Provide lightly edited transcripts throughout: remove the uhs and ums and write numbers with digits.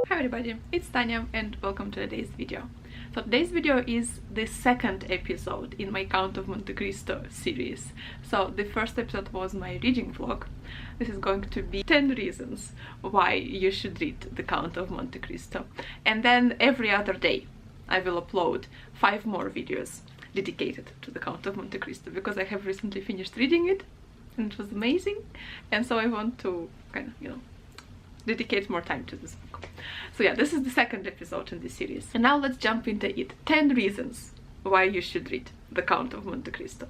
Hi everybody, it's Tanya and welcome to today's video. So today's video is the second episode in my Count of Monte Cristo series. So the first episode was my reading vlog. This is going to be 10 reasons why you should read the Count of Monte Cristo. And then every other day I will upload 5 more videos dedicated to the Count of Monte Cristo because I have recently finished reading it and it was amazing, and so I want to kind of, dedicate more time to this book. So yeah, this is the second episode in this series. And now let's jump into it. 10 reasons why you should read The Count of Monte Cristo.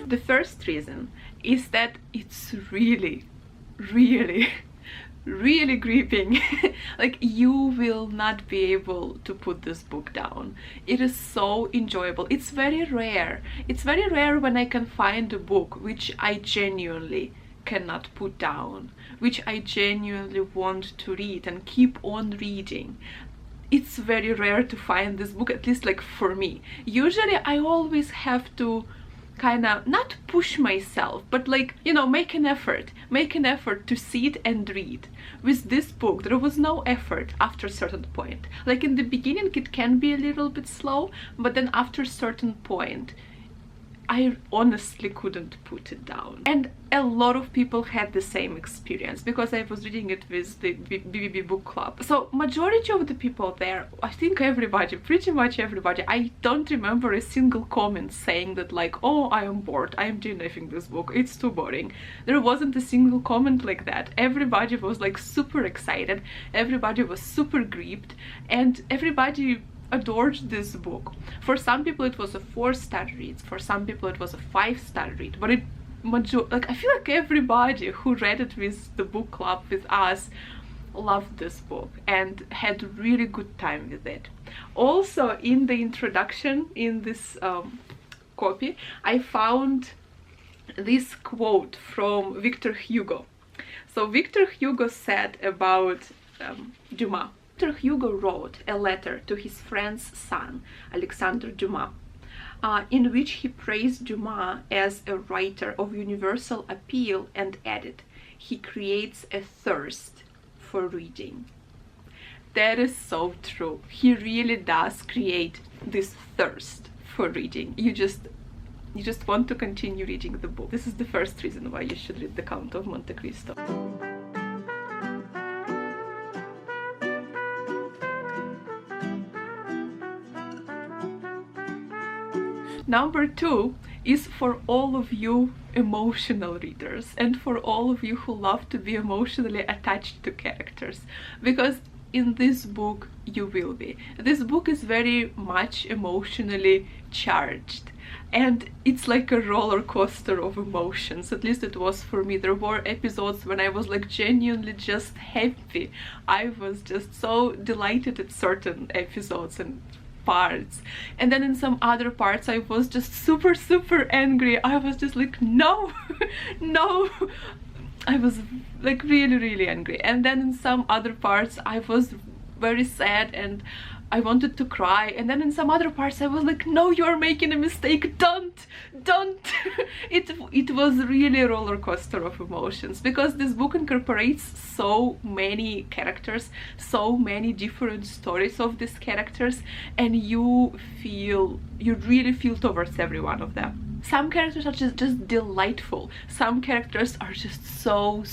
The first reason is that it's really gripping. Like, you will not be able to put this book down. It is so enjoyable. It's very rare. It's very rare when I can find a book which I genuinely cannot put down, which I genuinely want to read and keep on reading. It's very rare to find this book, at least like for me. Usually I always have to kind of not push myself, but like, make an effort to sit and read. With this book there was no effort after a certain point. Like, in the beginning it can be a little bit slow, but then after a certain point I honestly couldn't put it down. And a lot of people had the same experience because I was reading it with the BBB book club. So majority of the people there, I think everybody, pretty much everybody, I don't remember a single comment saying that like, oh, I am bored, I am DNFing this book, it's too boring. There wasn't a single comment like that. Everybody was like super excited, everybody was super gripped, and everybody adored this book. For some people it was a 4-star read, for some people it was a 5-star read, but I feel like everybody who read it with the book club with us loved this book and had really good time with it. Also, in the introduction in this copy, I found this quote from Victor Hugo. So Victor Hugo said about Dumas. Victor Hugo wrote a letter to his friend's son, Alexandre Dumas, in which he praised Dumas as a writer of universal appeal and added, he creates a thirst for reading. That is so true. He really does create this thirst for reading. You just want to continue reading the book. This is the first reason why you should read The Count of Monte Cristo. Number 2 is for all of you emotional readers and for all of you who love to be emotionally attached to characters, because in this book you will be. This book is very much emotionally charged and it's like a roller coaster of emotions. At least it was for me. There were episodes when I was like genuinely just happy. I was just so delighted at certain episodes and parts, and then in some other parts I was just super angry. I was just like, no no, I was like really angry. And then in some other parts I was very sad and I wanted to cry, and then in some other parts I was like, no, you're making a mistake, don't it was really a roller coaster of emotions because this book incorporates so many characters, so many different stories of these characters, and you really feel towards every one of them. Some characters are just delightful, some characters are just so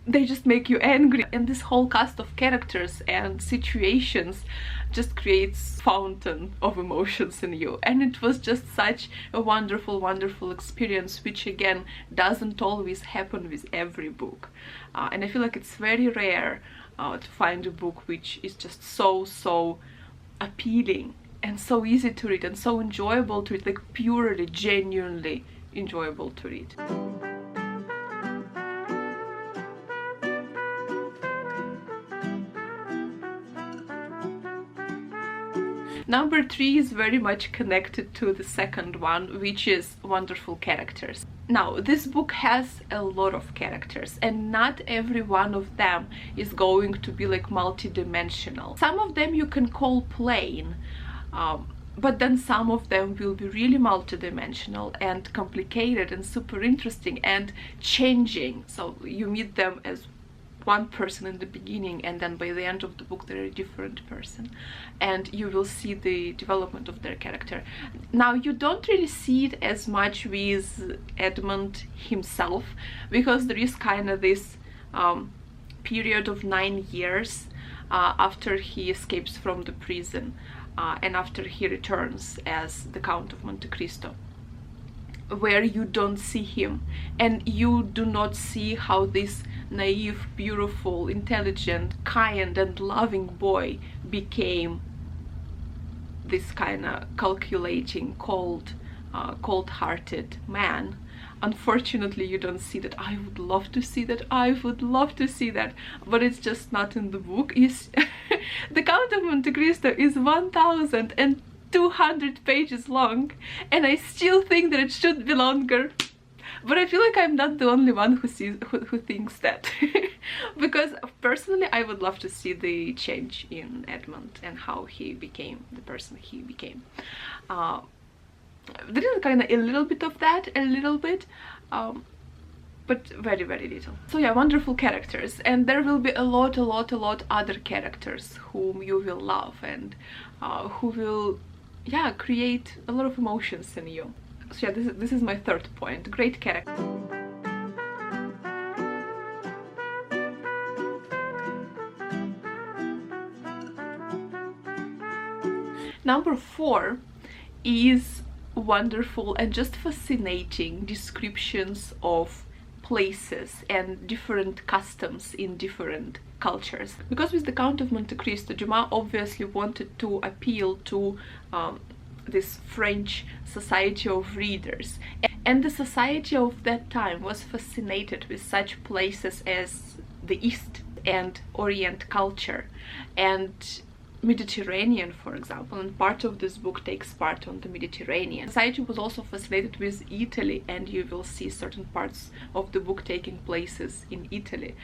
they just make you angry, and this whole cast of characters and situations just creates fountain of emotions in you. And it was just such a wonderful experience, which again doesn't always happen with every book, and I feel like it's very rare to find a book which is just so appealing and so easy to read and so enjoyable to read, like purely genuinely enjoyable to read. Number 3 is very much connected to the second one, which is wonderful characters. Now, this book has a lot of characters, and not every one of them is going to be like multi-dimensional. Some of them you can call plain, but then some of them will be really multidimensional and complicated and super interesting and changing. So you meet them as one person in the beginning, and then by the end of the book they're a different person, and you will see the development of their character. Now, you don't really see it as much with Edmund himself, because there is kind of this period of 9 years after he escapes from the prison and after he returns as the Count of Monte Cristo, where you don't see him, and you do not see how this naive, beautiful, intelligent, kind and loving boy became this kind of calculating, cold-hearted man. Unfortunately, you don't see that. I would love to see that. I would love to see that, but it's just not in the book. The Count of Monte Cristo is 1,200 pages long, and I still think that it should be longer. But I feel like I'm not the only one who thinks that. Because personally, I would love to see the change in Edmund and how he became the person he became. There is kind of a little bit of that, but very, very little. So yeah, wonderful characters, and there will be a lot other characters whom you will love and who will, yeah, create a lot of emotions in you. So yeah, this is my third point. Great character. Number 4 is wonderful and just fascinating descriptions of places and different customs in different cultures. Because with the Count of Monte Cristo, Dumas obviously wanted to appeal to this French society of readers, and the society of that time was fascinated with such places as the East and Orient culture and Mediterranean, for example, and part of this book takes part on the Mediterranean. Society was also fascinated with Italy, and you will see certain parts of the book taking places in Italy.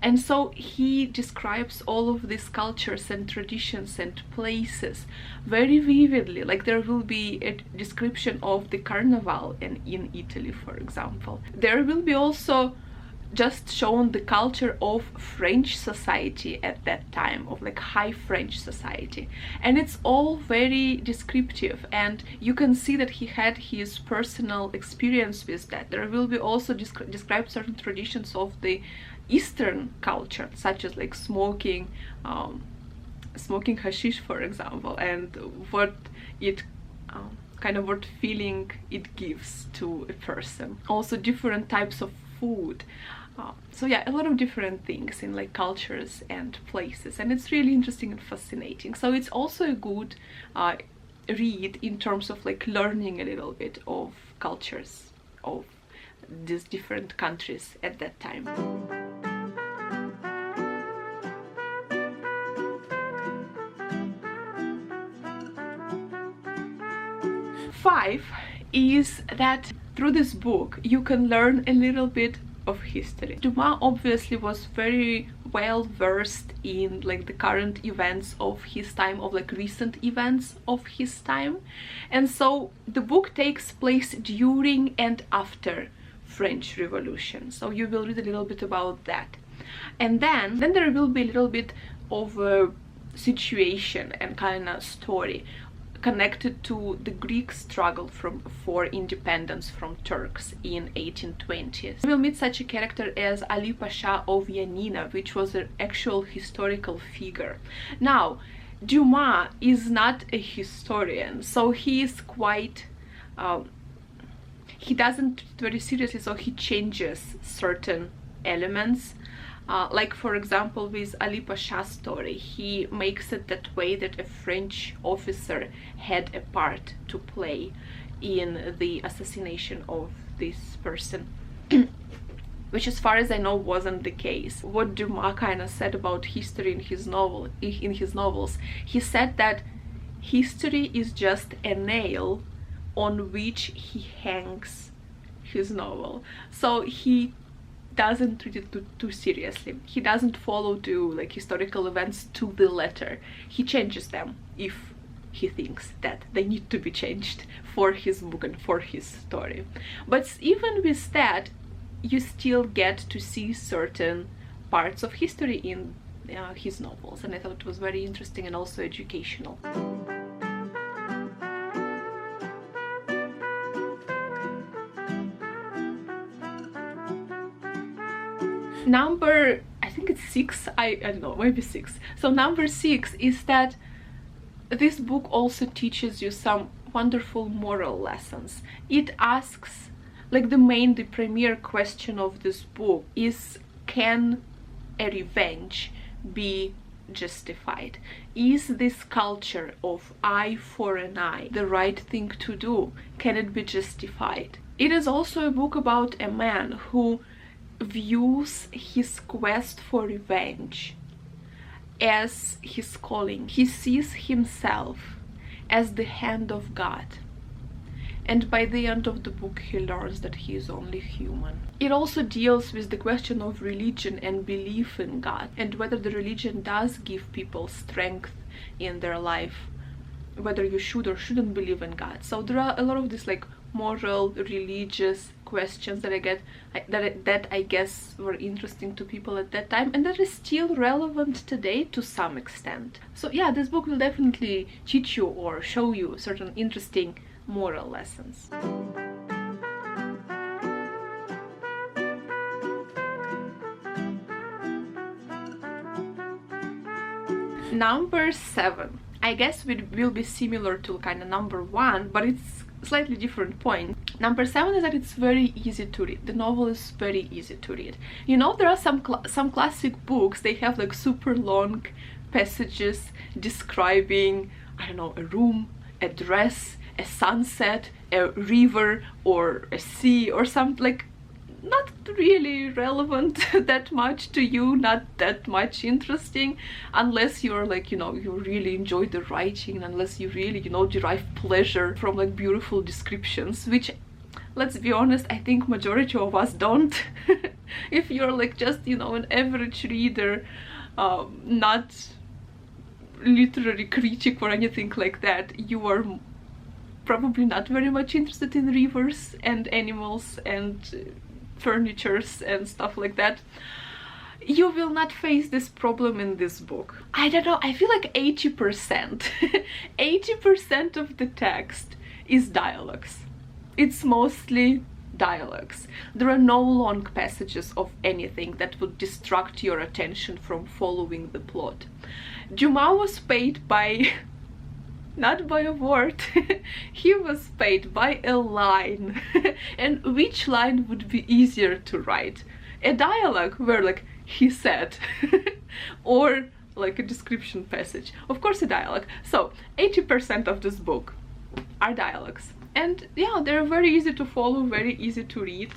And so he describes all of these cultures and traditions and places very vividly. Like there will be a description of the carnival in Italy, for example. There will be also just shown the culture of French society at that time, of like high French society, and it's all very descriptive, and you can see that he had his personal experience with that. There will be also described certain traditions of the Eastern culture, such as like smoking hashish, for example, and what it what feeling it gives to a person. Also different types of food. So yeah, a lot of different things in like cultures and places, and it's really interesting and fascinating. So it's also a good read in terms of like learning a little bit of cultures of these different countries at that time. Five is that through this book you can learn a little bit of history. Dumas obviously was very well versed in like the current events of his time, of like recent events of his time, and so the book takes place during and after French Revolution, so you will read a little bit about that. And then there will be a little bit of a situation and kind of story connected to the Greek struggle for independence from Turks in 1820s. We will meet such a character as Ali Pasha of Yanina, which was an actual historical figure. Now, Dumas is not a historian, so he is quite he doesn't take it very seriously, so he changes certain elements. Like for example with Ali Pasha's story, he makes it that way that a French officer had a part to play in the assassination of this person, which as far as I know wasn't the case. What Dumas kind of said about history in his novels, he said that history is just a nail on which he hangs his novel. So he doesn't treat it too seriously. He doesn't follow like historical events to the letter. He changes them if he thinks that they need to be changed for his book and for his story. But even with that, you still get to see certain parts of history in his novels, and I thought it was very interesting and also educational. Number, I think it's 6, I don't know, maybe 6. So number 6 is that this book also teaches you some wonderful moral lessons. It asks, like the premier question of this book is, can a revenge be justified? Is this culture of eye for an eye the right thing to do? Can it be justified? It is also a book about a man who views his quest for revenge as his calling. He sees himself as the hand of God, and by the end of the book he learns that he is only human. It also deals with the question of religion and belief in God, and whether the religion does give people strength in their life, whether you should or shouldn't believe in God. So there are a lot of these like moral, religious questions that I guess were interesting to people at that time, and that is still relevant today to some extent. So yeah, this book will definitely teach you or show you certain interesting moral lessons. Number 7, I guess it will be similar to kind of number 1, but it's slightly different point. Number 7 is that it's very easy to read. The novel is very easy to read. You know, there are some classic books, they have like super long passages describing, I don't know, a room, a dress, a sunset, a river, or a sea, or something like not really relevant that much to you, not that much interesting, unless you're like, you know, you really enjoy the writing, unless you really, you know, derive pleasure from like beautiful descriptions, which, let's be honest, I think majority of us don't. If you're like just, you know, an average reader, not literary critic or anything like that, you are probably not very much interested in rivers and animals and furnitures and stuff like that. You will not face this problem in this book. I don't know, I feel like 80% 80% of the text is dialogues. It's mostly dialogues. There are no long passages of anything that would distract your attention from following the plot. Dumas was paid by not by a word. He was paid by a line. And which line would be easier to write? A dialogue where like he said or like a description passage? Of course a dialogue. So 80% of this book are dialogues, and yeah, they're very easy to follow, very easy to read.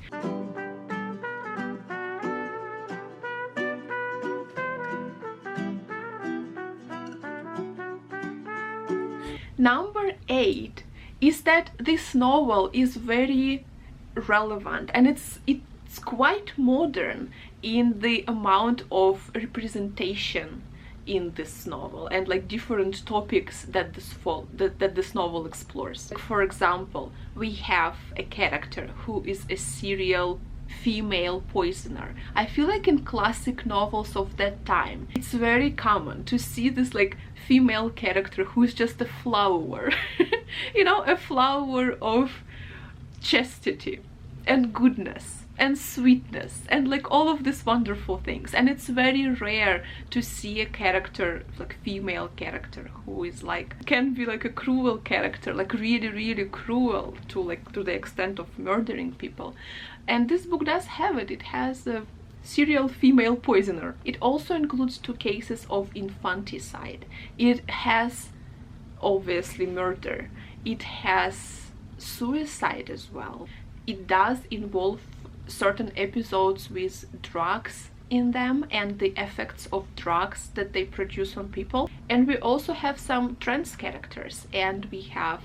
Number 8 is that this novel is very relevant, and it's quite modern in the amount of representation in this novel and like different topics that this novel explores. For example, we have a character who is a serial female poisoner. I feel like in classic novels of that time, it's very common to see this like female character who is just a flower, you know, a flower of chastity and goodness and sweetness and like all of these wonderful things. And it's very rare to see a character, like female character, who is like, can be like a cruel character, like really cruel to the extent of murdering people. And this book does have it. It has a serial female poisoner. It also includes 2 cases of infanticide. It has obviously murder. It has suicide as well. It does involve certain episodes with drugs in them and the effects of drugs that they produce on people. And we also have some trans characters, and we have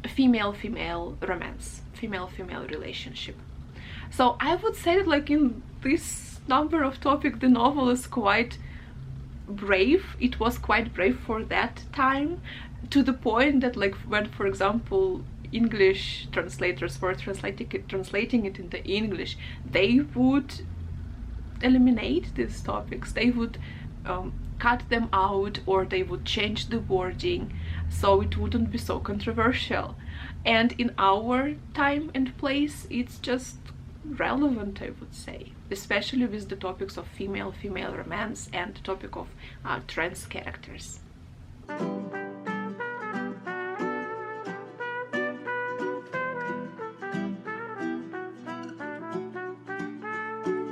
female-female romance, female-female relationship. So I would say that like in this number of topics, the novel is quite brave. It was quite brave for that time, to the point that, like, when, for example, English translators were translating it into English, they would eliminate these topics. They would cut them out, or they would change the wording so it wouldn't be so controversial. And in our time and place, it's just relevant, I would say, especially with the topics of female romance and the topic of trans characters.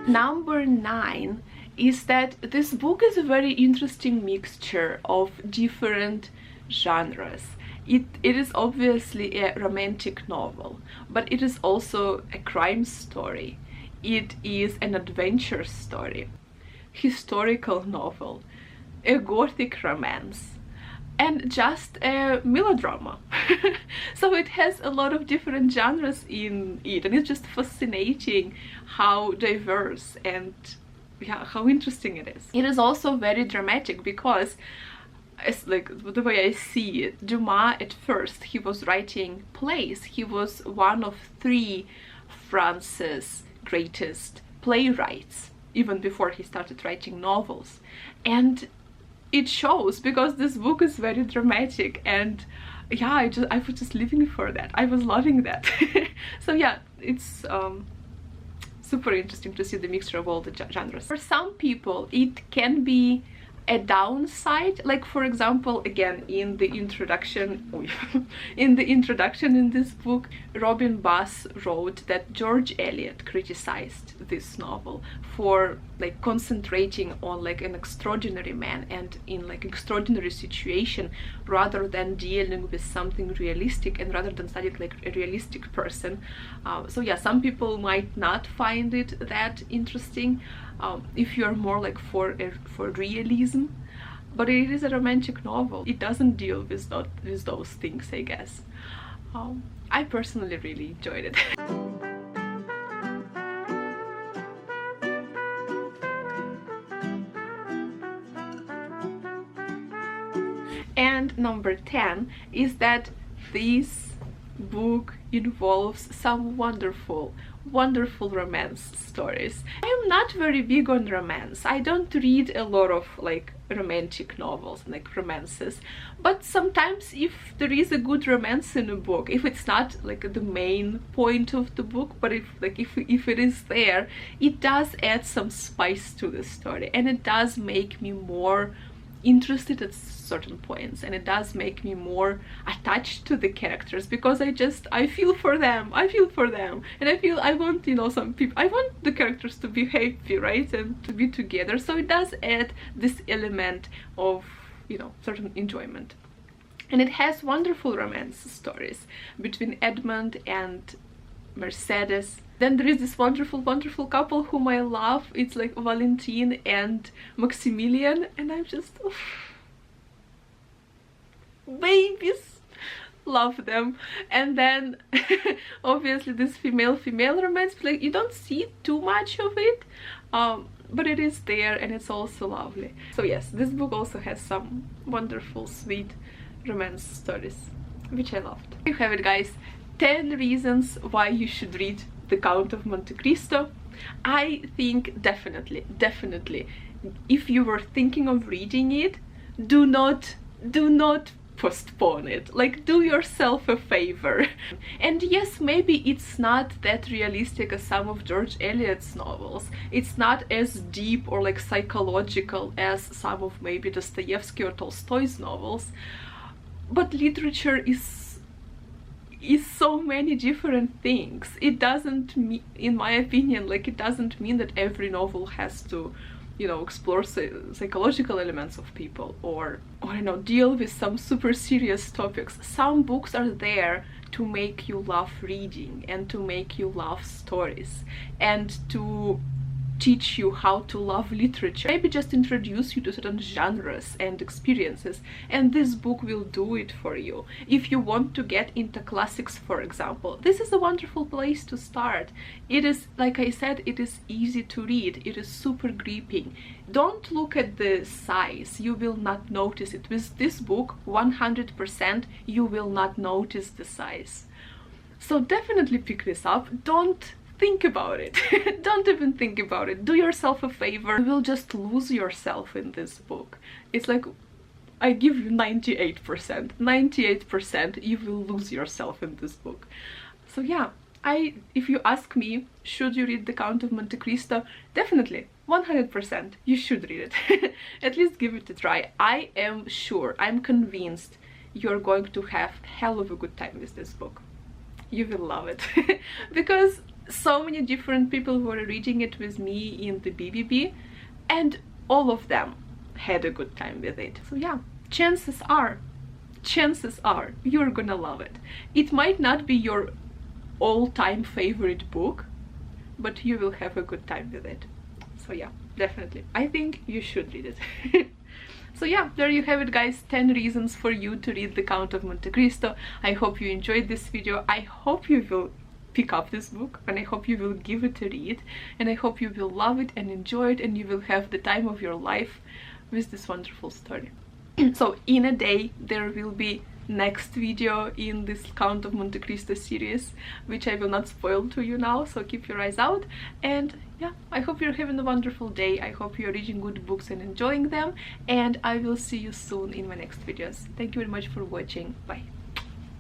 Number 9 is that this book is a very interesting mixture of different genres. It is obviously a romantic novel, but it is also a crime story. It is an adventure story, historical novel, a gothic romance, and just a melodrama. So it has a lot of different genres in it, and it's just fascinating how diverse and how interesting it is. It is also very dramatic because, it's like the way I see it, Dumas at first, he was writing plays. He was one of 3 France's greatest playwrights, even before he started writing novels. And it shows, because this book is very dramatic, and yeah, I was just living for that. I was loving that. So yeah, it's super interesting to see the mixture of all the genres. For some people, it can be a downside, like, for example, again, in the introduction in this book, Robin Bass wrote that George Eliot criticized this novel for, like, concentrating on, like, an extraordinary man and in, like, extraordinary situation, rather than dealing with something realistic, and rather than studying, like, a realistic person. So yeah, some people might not find it that interesting if you are more, like, for realism, but it is a romantic novel. It doesn't deal with those things, I guess. I personally really enjoyed it. And number 10 is that this book involves some wonderful romance stories. I am not very big on romance. I don't read a lot of, like, romantic novels, like romances, but sometimes if there is a good romance in a book, if it's not, like, the main point of the book, but if it is there, it does add some spice to the story, and it does make me more interested at certain points, and it does make me more attached to the characters, because I feel for them, and I want, you know, some people, I want the characters to be happy, right, and to be together. So it does add this element of, you know, certain enjoyment. And it has wonderful romance stories between Edmund and Mercedes. Then there is this wonderful couple whom I love. It's like Valentine and Maximilian, and I'm just, oof, babies, love them. And then obviously this female romance, like, you don't see too much of it, but it is there, and it's also lovely. So yes, this book also has some wonderful, sweet romance stories, which I loved. There you have it, guys. 10 reasons why you should read The Count of Monte Cristo. I think definitely, if you were thinking of reading it, do not postpone it. Like, do yourself a favor. And yes, maybe it's not that realistic as some of George Eliot's novels. It's not as deep or, like, psychological as some of maybe Dostoevsky or Tolstoy's novels, but literature is so many different things. It doesn't mean, in my opinion, like, it doesn't mean that every novel has to, you know, explore psychological elements of people, or you know, deal with some super serious topics. Some books are there to make you love reading, and to make you love stories, and to teach you how to love literature, maybe just introduce you to certain genres and experiences, and this book will do it for you. If you want to get into classics, for example, this is a wonderful place to start. It is, like I said, it is easy to read, it is super gripping. Don't look at the size, you will not notice it. With this book, 100% you will not notice the size. So definitely pick this up. Don't think about it. Don't even think about it. Do yourself a favor. You will just lose yourself in this book. It's like, I give you 98%. 98% you will lose yourself in this book. So yeah, if you ask me, should you read The Count of Monte Cristo? Definitely, 100%, you should read it. At least give it a try. I am sure, I'm convinced you're going to have hell of a good time with this book. You will love it. Because so many different people were reading it with me in the BBB, and all of them had a good time with it. So yeah, chances are you're gonna love it. It might not be your all-time favorite book, but you will have a good time with it. So yeah, definitely, I think you should read it. So yeah, there you have it, guys. 10 reasons for you to read The Count of Monte Cristo. I hope you enjoyed this video. I hope you will pick up this book, and I hope you will give it a read, and I hope you will love it and enjoy it, and you will have the time of your life with this wonderful story. So in a day there will be next video in this Count of Monte Cristo series, which I will not spoil to you now, so keep your eyes out. And yeah, I hope you're having a wonderful day. I hope you're reading good books and enjoying them, and I will see you soon in my next videos. Thank you very much for watching. Bye.